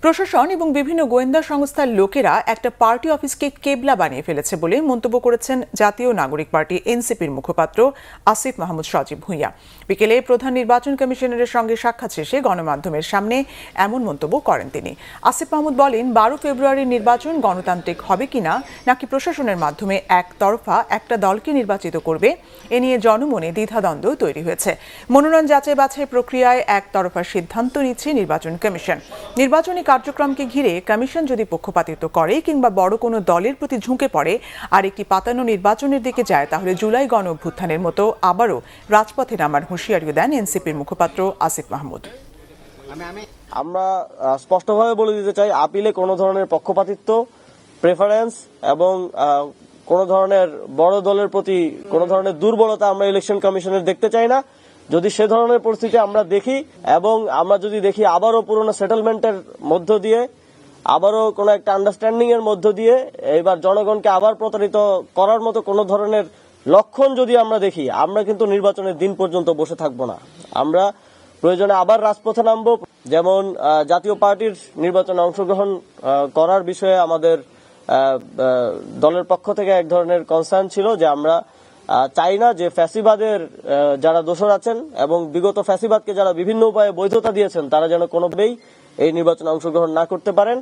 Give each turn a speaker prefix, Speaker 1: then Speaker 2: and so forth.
Speaker 1: প্রশাসন এবং বিভিন্ন গোয়েন্দা সংস্থার লোকেরা একটা পার্টি অফিসকে কেবলা বানিয়ে ফেলেছে বলে মন্তব্য করেছেন জাতীয় নাগরিক পার্টি এনসিপির মুখপাত্র আসিফ মাহমুদ সজীব ভুঁইয়া। বিকেলে প্রধান নির্বাচন কমিশনারের সঙ্গে সাক্ষাৎ শেষে গণমাধ্যমের সামনে এমন মন্তব্য করেন তিনি। আসিফ মাহমুদ বলেন, 12 ফেব্রুয়ারির নির্বাচন গণতান্ত্রিক হবে কিনা নাকি প্রশাসনের মাধ্যমে একতরফা একটা দলকে নির্বাচিত করবে, এ নিয়ে জনমনে দ্বিধাদ্বন্দ্ব তৈরি হয়েছে। মনোনয়ন যাচাই বাছাই প্রক্রিয়ায় একতরফা সিদ্ধান্ত নিচ্ছে নির্বাচন কমিশন। নির্বাচনী কার্যক্রমকে ঘিরে কমিশন যদি পক্ষপাতিত্ব করে কিংবা বড় কোনো দলের প্রতি ঝুঁকে পড়ে আর একটি পাতানো নির্বাচনের দিকে যায়, তাহলে জুলাই গণ অভ্যুত্থানের মতো আবারও রাজপথে নামার হুঁশিয়ারিও দেন এনসিপির মুখপাত্র আসিফ মাহমুদ।
Speaker 2: আমরা স্পষ্টভাবে বলে দিতে চাই, আপিলে কোনো ধরনের পক্ষপাতিত্ব, প্রেফারেন্স এবং কোনো ধরনের বড় দলের প্রতি কোনো ধরনের দুর্বলতা আমরা ইলেকশন কমিশনের দেখতে চাই না। যদি সে ধরনের পরিস্থিতি আমরা দেখি এবং আমরা যদি দেখি আবারও পুরনো সেটেলমেন্টের মধ্য দিয়ে, আবারও কোনো একটা আন্ডারস্ট্যান্ডিং এর মধ্য দিয়ে এবার জনগণকে আবার প্রতারিত করার মতো কোনো ধরনের লক্ষণ যদি আমরা দেখি, আমরা কিন্তু নির্বাচনের দিন পর্যন্ত বসে থাকবো না। আমরা প্রয়োজনে আবার রাজপথে নামবো। যেমন জাতীয় পার্টির নির্বাচনে অংশগ্রহণ করার বিষয়ে আমাদের দলের পক্ষ থেকে এক ধরনের কনসার্ন ছিল যে আমরা চাই না যে ফ্যাসিবাদের যারা দোষর আছেন এবং বিগত ফ্যাসিবাদকে যারা বিভিন্ন উপায়ে বৈধতা দিয়েছেন তারা যেন কোনোভাবেই এই নির্বাচনে অংশগ্রহণ না করতে পারেন।